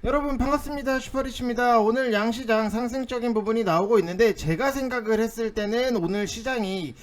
여러분 반갑습니다. 슈퍼리치입니다. 오늘 양시장 상승적인 부분이 나오고 있는데 제가 생각을 했을 때는 오늘 시장이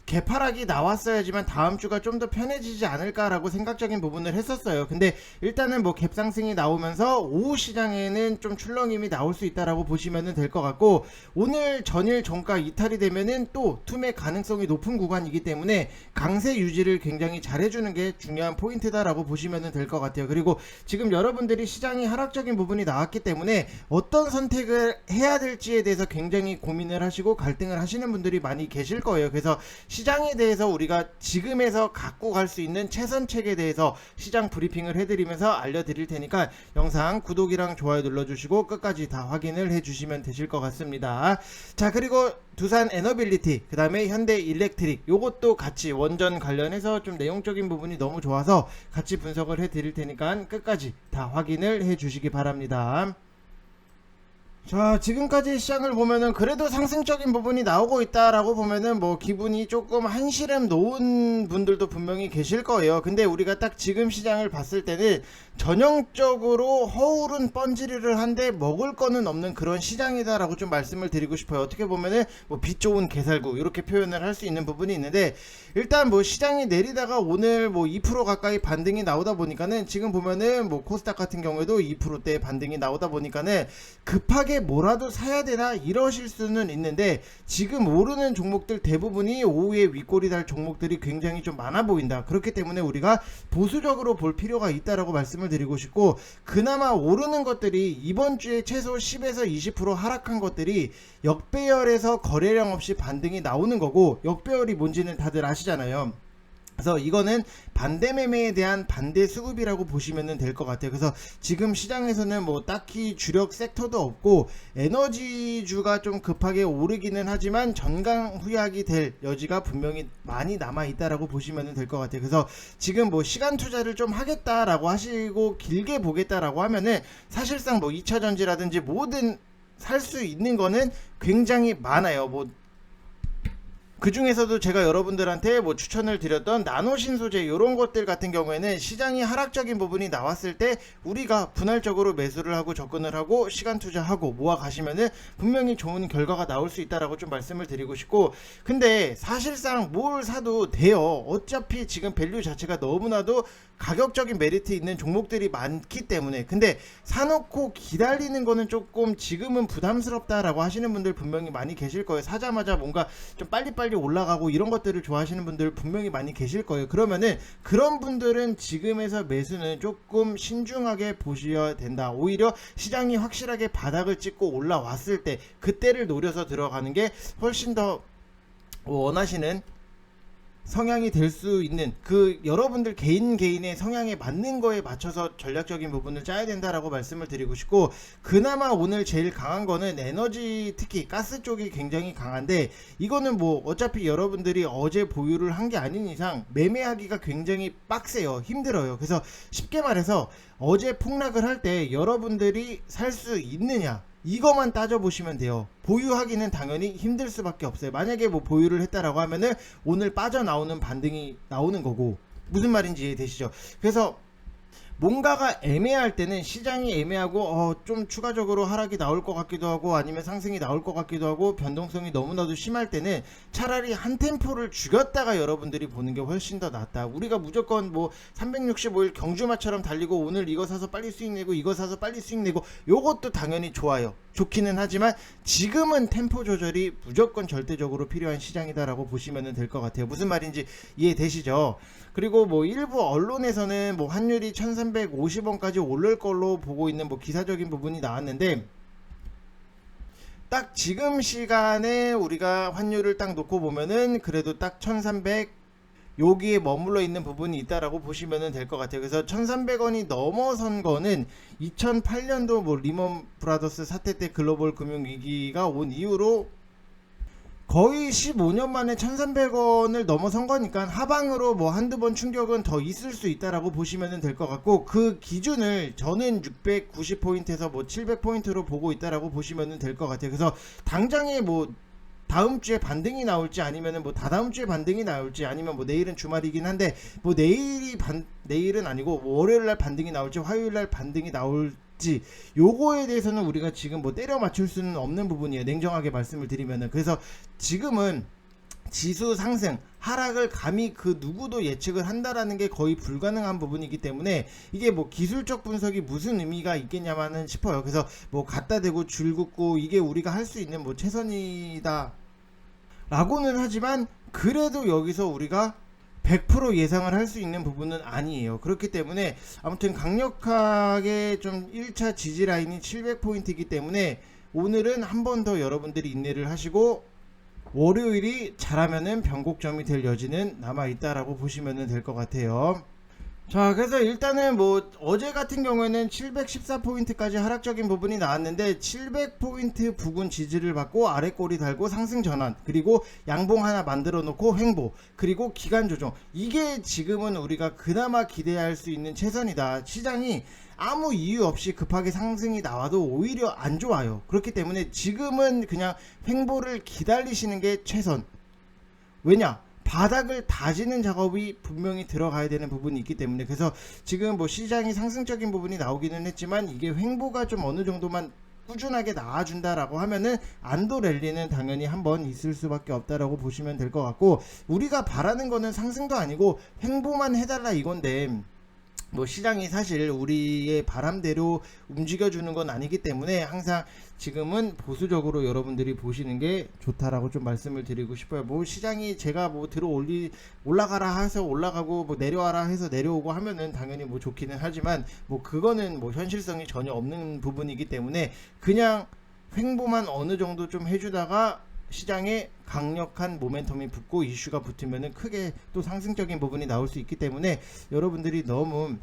개파락이 나왔어야지만 다음 주가 좀 더 편해지지 않을까라고 생각적인 부분을 했었어요. 근데 일단은 뭐 갭상승이 나오면서 오후 시장에는 좀 출렁임이 나올 수 있다라고 보시면 될 것 같고, 오늘 전일 종가 이탈이 되면은 또 투매 가능성이 높은 구간이기 때문에 강세 유지를 굉장히 잘해주는 게 중요한 포인트다라고 보시면 될 것 같아요. 그리고 지금 여러분들이 시장이 하락적인 부분이 나왔기 때문에 어떤 선택을 해야 될지에 대해서 굉장히 고민을 하시고 갈등을 하시는 분들이 많이 계실 거예요. 그래서 시장에 대해서 우리가 지금에서 갖고 갈 수 있는 최선책에 대해서 시장 브리핑을 해드리면서 알려드릴 테니까 영상 구독이랑 좋아요 눌러주시고 끝까지 다 확인을 해주시면 되실 것 같습니다. 자, 그리고 두산 에너빌리티, 그 다음에 현대 일렉트릭, 요것도 같이 원전 관련해서 좀 내용적인 부분이 너무 좋아서 같이 분석을 해드릴 테니까 끝까지 다 확인을 해주시기 바랍니다. 자, 지금까지 시장을 보면은 그래도 상승적인 부분이 나오고 있다라고 보면은 뭐 기분이 조금 한시름 놓은 분들도 분명히 계실 거예요. 근데 우리가 딱 지금 시장을 봤을 때는 전형적으로 허울은 뻔지르르 한데 먹을 거는 없는 그런 시장이다라고 좀 말씀을 드리고 싶어요. 어떻게 보면은 뭐 빛 좋은 개살구 이렇게 표현을 할 수 있는 부분이 있는데, 일단 뭐 시장이 내리다가 오늘 뭐 2% 가까이 반등이 나오다 보니까는 지금 보면은 뭐 코스닥 같은 경우에도 2%대 반등이 나오다 보니까는 급하게 뭐라도 사야 되나 이러실 수는 있는데, 지금 오르는 종목들 대부분이 오후에 윗꼬리 달 종목들이 굉장히 좀 많아 보인다. 그렇기 때문에 우리가 보수적으로 볼 필요가 있다라고 말씀을 드리고 싶고, 그나마 오르는 것들이 이번 주에 최소 10에서 20% 하락한 것들이 역배열에서 거래량 없이 반등이 나오는 거고, 역배열이 뭔지는 다들 아시잖아요. 그래서 이거는 반대 매매에 대한 반대 수급이라고 보시면 될 것 같아요. 그래서 지금 시장에서는 뭐 딱히 주력 섹터도 없고 에너지주가 좀 급하게 오르기는 하지만 전강후약이 될 여지가 분명히 많이 남아 있다라고 보시면 될 것 같아요. 그래서 지금 뭐 시간 투자를 좀 하겠다라고 하시고 길게 보겠다라고 하면은 사실상 뭐 2차 전지라든지 모든 살 수 있는 거는 굉장히 많아요. 뭐 그 중에서도 제가 여러분들한테 뭐 추천을 드렸던 나노 신소재 이런 것들 같은 경우에는 시장이 하락적인 부분이 나왔을 때 우리가 분할적으로 매수를 하고 접근을 하고 시간 투자하고 모아 가시면은 분명히 좋은 결과가 나올 수 있다라고 좀 말씀을 드리고 싶고, 근데 사실상 뭘 사도 돼요. 어차피 지금 밸류 자체가 너무나도 가격적인 메리트 있는 종목들이 많기 때문에. 근데 사놓고 기다리는 거는 조금 지금은 부담스럽다라고 하시는 분들 분명히 많이 계실 거예요. 사자마자 뭔가 좀 빨리빨리 올라가고 이런 것들을 좋아하시는 분들 분명히 많이 계실 거예요. 그러면은 그런 분들은 지금에서 매수는 조금 신중하게 보셔야 된다. 오히려 시장이 확실하게 바닥을 찍고 올라왔을 때 그때를 노려서 들어가는 게 훨씬 더 원하시는 성향이 될 수 있는, 그 여러분들 개인의 성향에 맞는 거에 맞춰서 전략적인 부분을 짜야 된다라고 말씀을 드리고 싶고, 그나마 오늘 제일 강한 거는 에너지, 특히 가스 쪽이 굉장히 강한데, 이거는 뭐 어차피 여러분들이 어제 보유를 한 게 아닌 이상 매매하기가 굉장히 빡세요. 힘들어요. 그래서 쉽게 말해서 어제 폭락을 할 때 여러분들이 살 수 있느냐 이거만 따져보시면 돼요. 보유하기는 당연히 힘들 수밖에 없어요. 만약에 뭐 보유를 했다라고 하면은 오늘 빠져나오는 반등이 나오는 거고, 무슨 말인지 이해되시죠? 그래서 뭔가가 애매할 때는, 시장이 애매하고 좀 추가적으로 하락이 나올 것 같기도 하고 아니면 상승이 나올 것 같기도 하고 변동성이 너무나도 심할 때는 차라리 한 템포를 죽였다가 여러분들이 보는 게 훨씬 더 낫다. 우리가 무조건 뭐 365일 경주마처럼 달리고 오늘 이거 사서 빨리 수익 내고 이거 사서 빨리 수익 내고 요것도 당연히 좋아요. 좋기는 하지만 지금은 템포 조절이 무조건 절대적으로 필요한 시장이다라고 보시면 될 것 같아요. 무슨 말인지 이해되시죠? 그리고 뭐 일부 언론에서는 뭐 환율이 1350원까지 오를 걸로 보고 있는 뭐 기사적인 부분이 나왔는데, 딱 지금 시간에 우리가 환율을 딱 놓고 보면은 그래도 딱 1300 여기에 머물러 있는 부분이 있다라고 보시면 될 것 같아요. 그래서 1300원이 넘어선 거는 2008년도 뭐 리먼 브라더스 사태 때 글로벌 금융위기가 온 이후로 거의 15년 만에 1300원을 넘어선 거니까 하방으로 뭐 한두 번 충격은 더 있을 수 있다라고 보시면 될 것 같고, 그 기준을 저는 690포인트에서 뭐 700포인트로 보고 있다라고 보시면 될 것 같아요. 그래서 당장에 뭐 다음 주에 반등이 나올지 아니면은 뭐 다다음 주에 반등이 나올지 아니면 뭐 내일은 주말이긴 한데 뭐 내일은 아니고 뭐 월요일 날 반등이 나올지 화요일 날 반등이 나올 있지, 요거에 대해서는 우리가 지금 뭐 때려 맞출 수는 없는 부분이에요, 냉정하게 말씀을 드리면은. 그래서 지금은 지수 상승 하락을 감히 그 누구도 예측을 한다라는 게 거의 불가능한 부분이기 때문에 이게 뭐 기술적 분석이 무슨 의미가 있겠냐마는 싶어요. 그래서 뭐 갖다 대고 줄긋고 이게 우리가 할 수 있는 뭐 최선이다 라고는 하지만, 그래도 여기서 우리가 100% 예상을 할 수 있는 부분은 아니에요. 그렇기 때문에 아무튼 강력하게 좀 1차 지지 라인이 700포인트이기 때문에 오늘은 한 번 더 여러분들이 인내를 하시고 월요일이 잘하면은 변곡점이 될 여지는 남아있다라고 보시면 될 것 같아요. 자, 그래서 일단은 뭐 어제 같은 경우에는 714포인트까지 하락적인 부분이 나왔는데 700포인트 부근 지지를 받고 아래 꼬리 달고 상승 전환, 그리고 양봉 하나 만들어 놓고 횡보, 그리고 기간 조정, 이게 지금은 우리가 그나마 기대할 수 있는 최선이다. 시장이 아무 이유 없이 급하게 상승이 나와도 오히려 안 좋아요. 그렇기 때문에 지금은 그냥 횡보를 기다리시는 게 최선. 왜냐? 바닥을 다지는 작업이 분명히 들어가야 되는 부분이 있기 때문에. 그래서 지금 뭐 시장이 상승적인 부분이 나오기는 했지만 이게 횡보가 좀 어느 정도만 꾸준하게 나와준다라고 하면은 안도 랠리는 당연히 한번 있을 수밖에 없다라고 보시면 될 것 같고, 우리가 바라는 거는 상승도 아니고 횡보만 해달라 이건데, 뭐 시장이 사실 우리의 바람대로 움직여주는 건 아니기 때문에 항상 지금은 보수적으로 여러분들이 보시는 게 좋다라고 좀 말씀을 드리고 싶어요. 뭐 시장이 제가 뭐 올라가라 해서 올라가고 뭐 내려와라 해서 내려오고 하면은 당연히 뭐 좋기는 하지만, 뭐 그거는 뭐 현실성이 전혀 없는 부분이기 때문에 그냥 횡보만 어느 정도 좀 해주다가 시장에 강력한 모멘텀이 붙고 이슈가 붙으면은 크게 또 상승적인 부분이 나올 수 있기 때문에 여러분들이 너무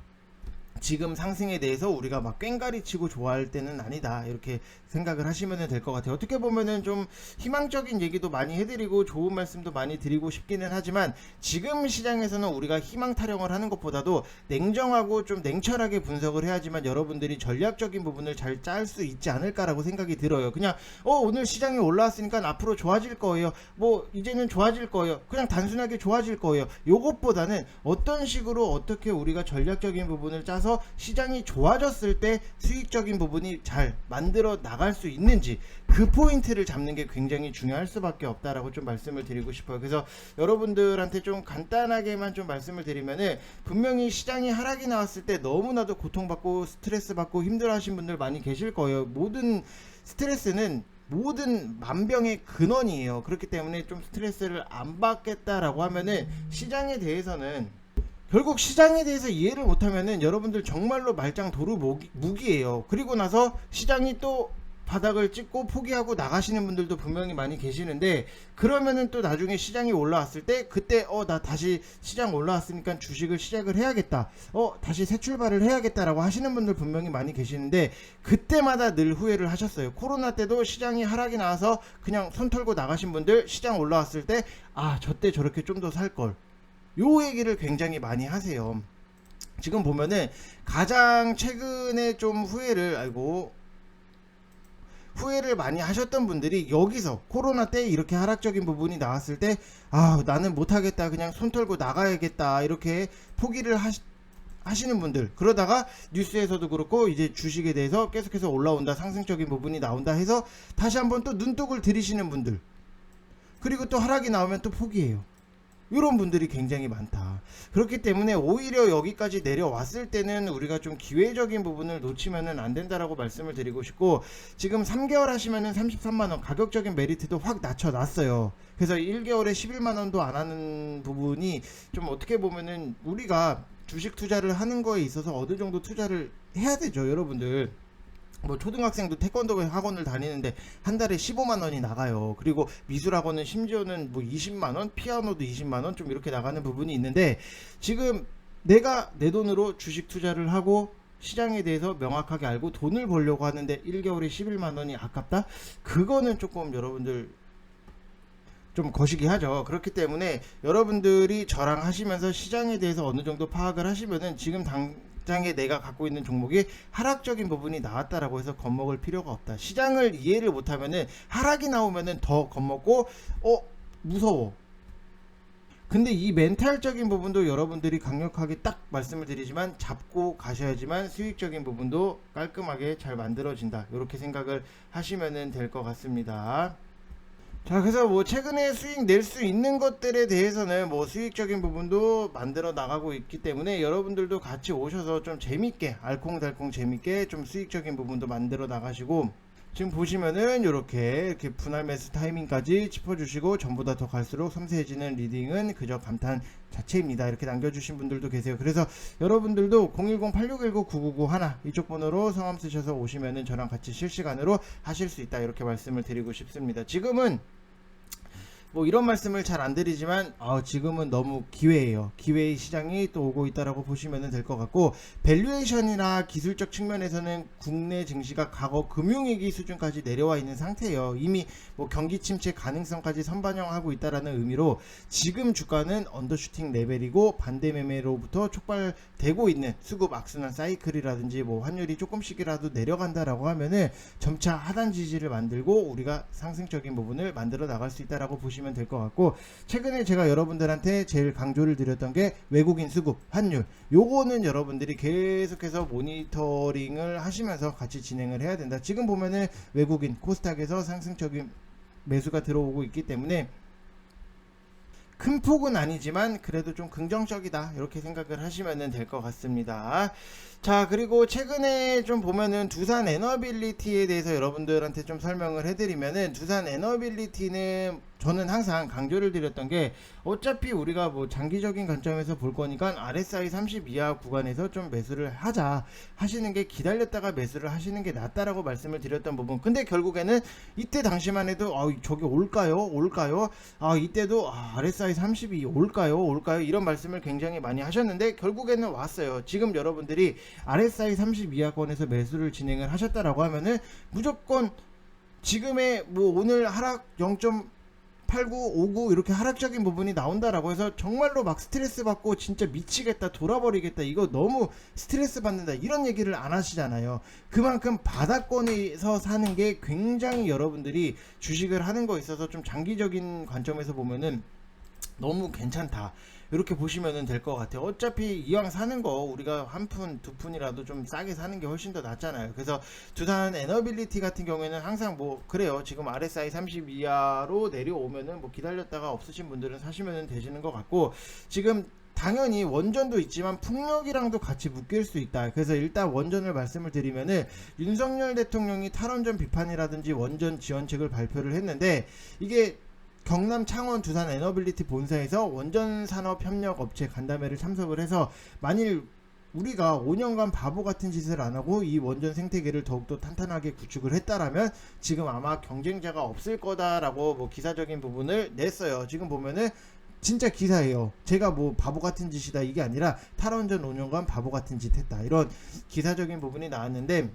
지금 상승에 대해서 우리가 막 꽹가리 치고 좋아할 때는 아니다, 이렇게 생각을 하시면 될 것 같아요. 어떻게 보면은 좀 희망적인 얘기도 많이 해드리고 좋은 말씀도 많이 드리고 싶기는 하지만, 지금 시장에서는 우리가 희망 타령을 하는 것보다도 냉정하고 좀 냉철하게 분석을 해야지만 여러분들이 전략적인 부분을 잘 짤 수 있지 않을까라고 생각이 들어요. 그냥 오늘 시장이 올라왔으니까 앞으로 좋아질 거예요, 뭐 이제는 좋아질 거예요, 그냥 단순하게 좋아질 거예요, 요것보다는 어떤 식으로 어떻게 우리가 전략적인 부분을 짜서 시장이 좋아졌을 때 수익적인 부분이 잘 만들어 나갈 수 있는지, 그 포인트를 잡는 게 굉장히 중요할 수밖에 없다라고 좀 말씀을 드리고 싶어요. 그래서 여러분들한테 좀 간단하게만 좀 말씀을 드리면은, 분명히 시장이 하락이 나왔을 때 너무나도 고통받고 스트레스 받고 힘들어 하신 분들 많이 계실 거예요. 모든 스트레스는 모든 만병의 근원이에요. 그렇기 때문에 좀 스트레스를 안 받겠다라고 하면은 시장에 대해서는, 결국 시장에 대해서 이해를 못하면은 여러분들 정말로 말짱 도루 무기예요. 그리고 나서 시장이 또 바닥을 찍고 포기하고 나가시는 분들도 분명히 많이 계시는데, 그러면은 또 나중에 시장이 올라왔을 때 그때 나 다시 시장 올라왔으니까 주식을 시작을 해야겠다, 다시 새 출발을 해야겠다라고 하시는 분들 분명히 많이 계시는데, 그때마다 늘 후회를 하셨어요. 코로나 때도 시장이 하락이 나와서 그냥 손 털고 나가신 분들, 시장 올라왔을 때 저때 저렇게 좀 더 살걸, 요 얘기를 굉장히 많이 하세요. 지금 보면은 가장 최근에 좀 후회를 많이 하셨던 분들이 여기서 코로나 때 이렇게 하락적인 부분이 나왔을 때 나는 못하겠다, 그냥 손 털고 나가야겠다, 이렇게 포기를 하시는 분들, 그러다가 뉴스에서도 그렇고 이제 주식에 대해서 계속해서 올라온다, 상승적인 부분이 나온다 해서 다시 한번 또 눈독을 들이시는 분들, 그리고 또 하락이 나오면 또 포기해요. 이런 분들이 굉장히 많다. 그렇기 때문에 오히려 여기까지 내려왔을 때는 우리가 좀 기회적인 부분을 놓치면은 안 된다라고 말씀을 드리고 싶고, 지금 3개월 하시면은 33만원 가격적인 메리트도 확 낮춰놨어요. 그래서 1개월에 11만원도 안 하는 부분이 좀 어떻게 보면은 우리가 주식 투자를 하는 거에 있어서 어느 정도 투자를 해야 되죠, 여러분들. 뭐 초등학생도 태권도 학원을 다니는데 한 달에 15만원이 나가요. 그리고 미술학원은 심지어는 뭐 20만원, 피아노도 20만원 좀 이렇게 나가는 부분이 있는데, 지금 내가 내 돈으로 주식 투자를 하고 시장에 대해서 명확하게 알고 돈을 벌려고 하는데 1개월에 11만원이 아깝다? 그거는 조금 여러분들 좀 거시기 하죠. 그렇기 때문에 여러분들이 저랑 하시면서 시장에 대해서 어느 정도 파악을 하시면은, 지금 당장에 내가 갖고 있는 종목이 하락적인 부분이 나왔다라고 해서 겁먹을 필요가 없다. 시장을 이해를 못하면은 하락이 나오면은 더 겁먹고 무서워. 근데 이 멘탈적인 부분도 여러분들이 강력하게 딱 말씀을 드리지만 잡고 가셔야지만 수익적인 부분도 깔끔하게 잘 만들어진다, 이렇게 생각을 하시면 될 것 같습니다. 자, 그래서 뭐 최근에 수익 낼 수 있는 것들에 대해서는 뭐 수익적인 부분도 만들어 나가고 있기 때문에 여러분들도 같이 오셔서 좀 재밌게 알콩달콩 재밌게 좀 수익적인 부분도 만들어 나가시고, 지금 보시면은 이렇게 분할 매수 타이밍까지 짚어주시고, 전보다 더 갈수록 섬세해지는 리딩은 그저 감탄 자체입니다, 이렇게 남겨주신 분들도 계세요. 그래서 여러분들도 010-8619-9991 이쪽 번호로 성함 쓰셔서 오시면은 저랑 같이 실시간으로 하실 수 있다, 이렇게 말씀을 드리고 싶습니다. 지금은 뭐 이런 말씀을 잘 안 드리지만 지금은 너무 기회예요. 기회의 시장이 또 오고 있다라고 보시면 될 것 같고, 밸류에이션이나 기술적 측면에서는 국내 증시가 과거 금융위기 수준까지 내려와 있는 상태예요. 이미 뭐 경기 침체 가능성까지 선반영하고 있다라는 의미로 지금 주가는 언더슈팅 레벨이고, 반대 매매로부터 촉발되고 있는 수급 악순환 사이클이라든지 뭐 환율이 조금씩이라도 내려간다라고 하면은 점차 하단 지지를 만들고 우리가 상승적인 부분을 만들어 나갈 수 있다라고 보시면 될 것 같고, 최근에 제가 여러분들한테 제일 강조를 드렸던 게 외국인 수급 환율, 요거는 여러분들이 계속해서 모니터링을 하시면서 같이 진행을 해야 된다. 지금 보면은 외국인 코스닥에서 상승적인 매수가 들어오고 있기 때문에 큰 폭은 아니지만 그래도 좀 긍정적이다, 이렇게 생각을 하시면 될 것 같습니다. 자, 그리고 최근에 좀 보면은 두산 에너빌리티에 대해서 여러분들한테 좀 설명을 해드리면은, 두산 에너빌리티는 저는 항상 강조를 드렸던 게, 어차피 우리가 뭐 장기적인 관점에서 볼 거니까 RSI 30 이하 구간에서 좀 매수를 하시는 게, 기다렸다가 매수를 하시는 게 낫다라고 말씀을 드렸던 부분. 근데 결국에는 이때 당시만 해도 저게 올까요? 이때도 RSI 30이 올까요? 이런 말씀을 굉장히 많이 하셨는데 결국에는 왔어요. 지금 여러분들이 RSI 30 이하권에서 매수를 진행을 하셨다라고 하면은 무조건 지금의 뭐 오늘 하락 0.8959 이렇게 하락적인 부분이 나온다라고 해서 정말로 막 스트레스 받고 진짜 미치겠다, 돌아버리겠다, 이거 너무 스트레스 받는다, 이런 얘기를 안 하시잖아요. 그만큼 바닥권에서 사는 게 굉장히 여러분들이 주식을 하는 거 있어서 좀 장기적인 관점에서 보면은 너무 괜찮다, 이렇게 보시면 될 것 같아요. 어차피 이왕 사는 거 우리가 한 푼, 두 푼이라도 좀 싸게 사는 게 훨씬 더 낫잖아요. 그래서 두산 에너빌리티 같은 경우에는 항상 뭐 그래요. 지금 RSI 30 이하로 내려오면은 뭐 기다렸다가 없으신 분들은 사시면 되시는 것 같고, 지금 당연히 원전도 있지만 풍력이랑도 같이 묶일 수 있다. 그래서 일단 원전을 말씀을 드리면은, 윤석열 대통령이 탈원전 비판이라든지 원전 지원책을 발표를 했는데, 이게 경남 창원 두산 에너빌리티 본사에서 원전산업협력업체 간담회를 참석을 해서, 만일 우리가 5년간 바보 같은 짓을 안 하고 이 원전 생태계를 더욱더 탄탄하게 구축을 했다라면 지금 아마 경쟁자가 없을 거다라고 뭐 기사적인 부분을 냈어요. 지금 보면은 진짜 기사예요. 제가 뭐 바보 같은 짓이다 이게 아니라 탈원전 5년간 바보 같은 짓 했다, 이런 기사적인 부분이 나왔는데,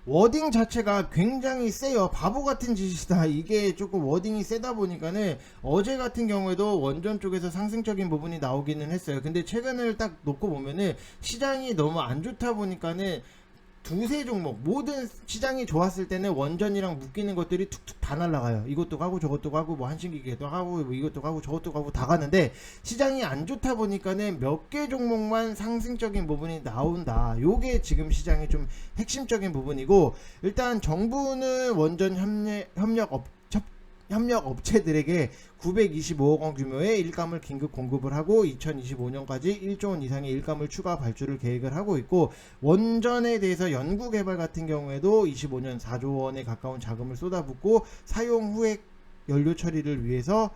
워딩 자체가 굉장히 세요. 바보 같은 짓이다, 이게 조금 워딩이 세다 보니까는 어제 같은 경우에도 원전 쪽에서 상승적인 부분이 나오기는 했어요. 근데 최근을 딱 놓고 보면은 시장이 너무 안 좋다 보니까는 두세 종목, 모든 시장이 좋았을 때는 원전이랑 묶이는 것들이 툭툭 다 날라가요. 이것도 가고 저것도 가고 뭐 한신기계도 하고 뭐 이것도 가고 저것도 가고 다 가는데, 시장이 안 좋다 보니까는 몇 개 종목만 상승적인 부분이 나온다. 요게 지금 시장의 좀 핵심적인 부분이고, 일단 정부는 원전 협력 업체들에게 925억 원 규모의 일감을 긴급 공급을 하고 2025년까지 1조 원 이상의 일감을 추가 발주를 계획을 하고 있고, 원전에 대해서 연구개발 같은 경우에도 25년 4조 원에 가까운 자금을 쏟아붓고, 사용 후에 연료 처리를 위해서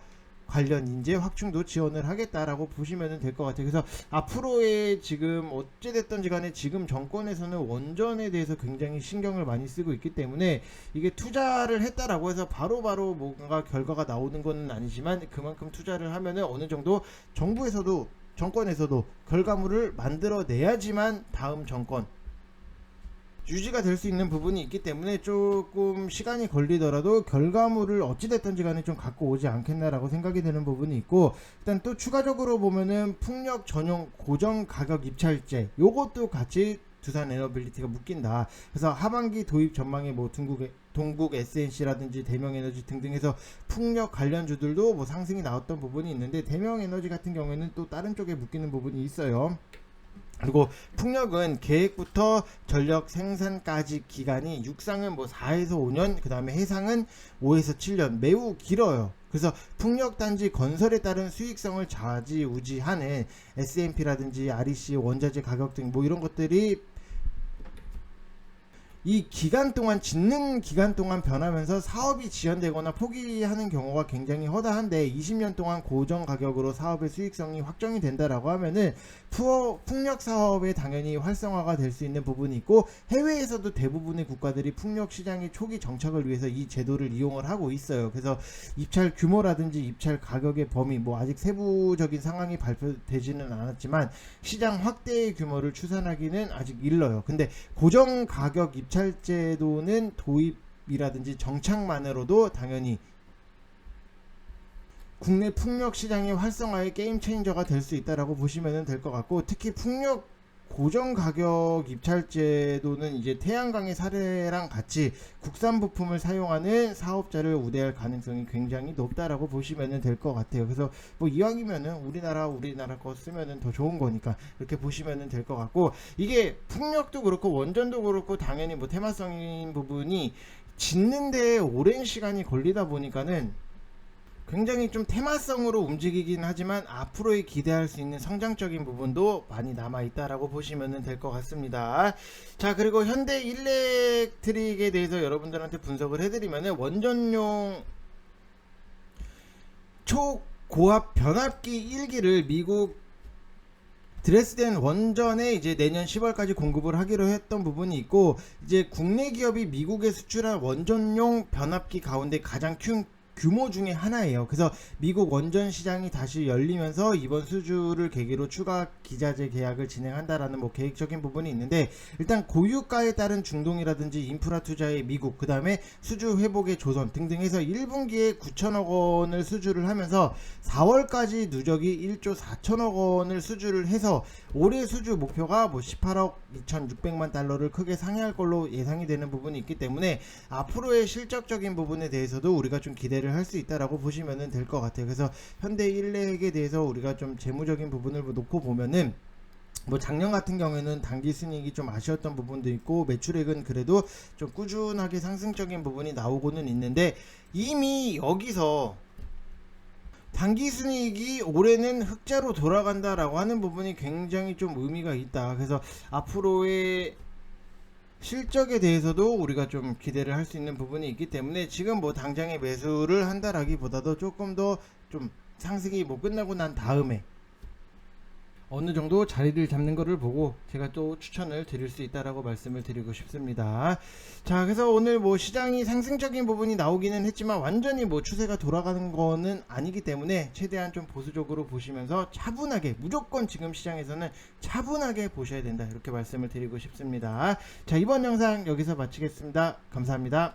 관련 인재 확충도 지원을 하겠다라고 보시면 될 것 같아요. 그래서 앞으로의 지금 어찌됐든지 간에 지금 정권에서는 원전에 대해서 굉장히 신경을 많이 쓰고 있기 때문에, 이게 투자를 했다라고 해서 바로바로 뭔가 결과가 나오는 건 아니지만, 그만큼 투자를 하면은 어느 정도 정부에서도 정권에서도 결과물을 만들어내야지만 다음 정권 유지가 될 수 있는 부분이 있기 때문에 조금 시간이 걸리더라도 결과물을 어찌됐든지 간에 좀 갖고 오지 않겠나라고 생각이 되는 부분이 있고, 일단 또 추가적으로 보면은 풍력 전용 고정 가격 입찰제, 요것도 같이 두산 에너빌리티가 묶인다. 그래서 하반기 도입 전망에 뭐 동국 SNC라든지 대명에너지 등등해서 풍력 관련주들도 뭐 상승이 나왔던 부분이 있는데, 대명에너지 같은 경우에는 또 다른 쪽에 묶이는 부분이 있어요. 그리고 풍력은 계획부터 전력 생산까지 기간이, 육상은 뭐 4에서 5년, 그 다음에 해상은 5에서 7년, 매우 길어요. 그래서 풍력단지 건설에 따른 수익성을 좌지우지하는 S&P라든지 REC, 원자재 가격 등 뭐 이런 것들이 이 기간 동안, 짓는 기간 동안 변하면서 사업이 지연되거나 포기하는 경우가 굉장히 허다한데, 20년 동안 고정 가격으로 사업의 수익성이 확정이 된다라고 하면은 풍력 사업에 당연히 활성화가 될 수 있는 부분이 있고, 해외에서도 대부분의 국가들이 풍력 시장의 초기 정착을 위해서 이 제도를 이용을 하고 있어요. 그래서 입찰 규모라든지 입찰 가격의 범위, 뭐 아직 세부적인 상황이 발표되지는 않았지만 시장 확대의 규모를 추산하기는 아직 일러요. 근데 고정 가격 입찰 제도는 도입이라든지 정착만으로도 당연히 국내 풍력 시장의 활성화의 게임 체인저가 될 수 있다라고 보시면 될 것 같고, 특히 풍력 고정 가격 입찰 제도는 이제 태양광의 사례랑 같이 국산 부품을 사용하는 사업자를 우대할 가능성이 굉장히 높다라고 보시면 될 것 같아요. 그래서 뭐 이왕이면은 우리나라 거 쓰면은 더 좋은 거니까 이렇게 보시면 될 것 같고, 이게 풍력도 그렇고 원전도 그렇고 당연히 뭐 테마성인 부분이 짓는데 오랜 시간이 걸리다 보니까는 굉장히 좀 테마성으로 움직이긴 하지만 앞으로의 기대할 수 있는 성장적인 부분도 많이 남아있다라고 보시면 될 것 같습니다. 자, 그리고 현대 일렉트릭에 대해서 여러분들한테 분석을 해드리면, 원전용 초고압 변압기 1기를 미국 드레스덴 원전에 이제 내년 10월까지 공급을 하기로 했던 부분이 있고, 이제 국내 기업이 미국에 수출한 원전용 변압기 가운데 가장 큰 규모 중에 하나예요. 그래서 미국 원전 시장이 다시 열리면서 이번 수주를 계기로 추가 기자재 계약을 진행한다라는 뭐 계획적인 부분이 있는데, 일단 고유가에 따른 중동이라든지 인프라 투자의 미국, 그 다음에 수주 회복의 조선 등등 해서 1분기에 9천억 원을 수주를 하면서 4월까지 누적이 1조 4천억 원을 수주를 해서 올해 수주 목표가 뭐 18억 2,600만 달러를 크게 상회할 걸로 예상이 되는 부분이 있기 때문에, 앞으로의 실적적인 부분에 대해서도 우리가 좀 기대를 할 수 있다라고 보시면 될 것 같아요. 그래서 현대 일렉에 대해서 우리가 좀 재무적인 부분을 놓고 보면은, 뭐 작년 같은 경우에는 단기 순이익이 좀 아쉬웠던 부분도 있고, 매출액은 그래도 좀 꾸준하게 상승적인 부분이 나오고는 있는데, 이미 여기서 단기 순이익이 올해는 흑자로 돌아간다라고 하는 부분이 굉장히 좀 의미가 있다. 그래서 앞으로의 실적에 대해서도 우리가 좀 기대를 할 수 있는 부분이 있기 때문에, 지금 뭐 당장에 매수를 한다라기보다도 조금 더 좀 상승이 뭐 끝나고 난 다음에 어느 정도 자리를 잡는 거를 보고 제가 또 추천을 드릴 수 있다라고 말씀을 드리고 싶습니다. 자, 그래서 오늘 뭐 시장이 상승적인 부분이 나오기는 했지만 완전히 뭐 추세가 돌아가는 거는 아니기 때문에 최대한 좀 보수적으로 보시면서 차분하게, 무조건 지금 시장에서는 차분하게 보셔야 된다, 이렇게 말씀을 드리고 싶습니다. 자, 이번 영상 여기서 마치겠습니다. 감사합니다.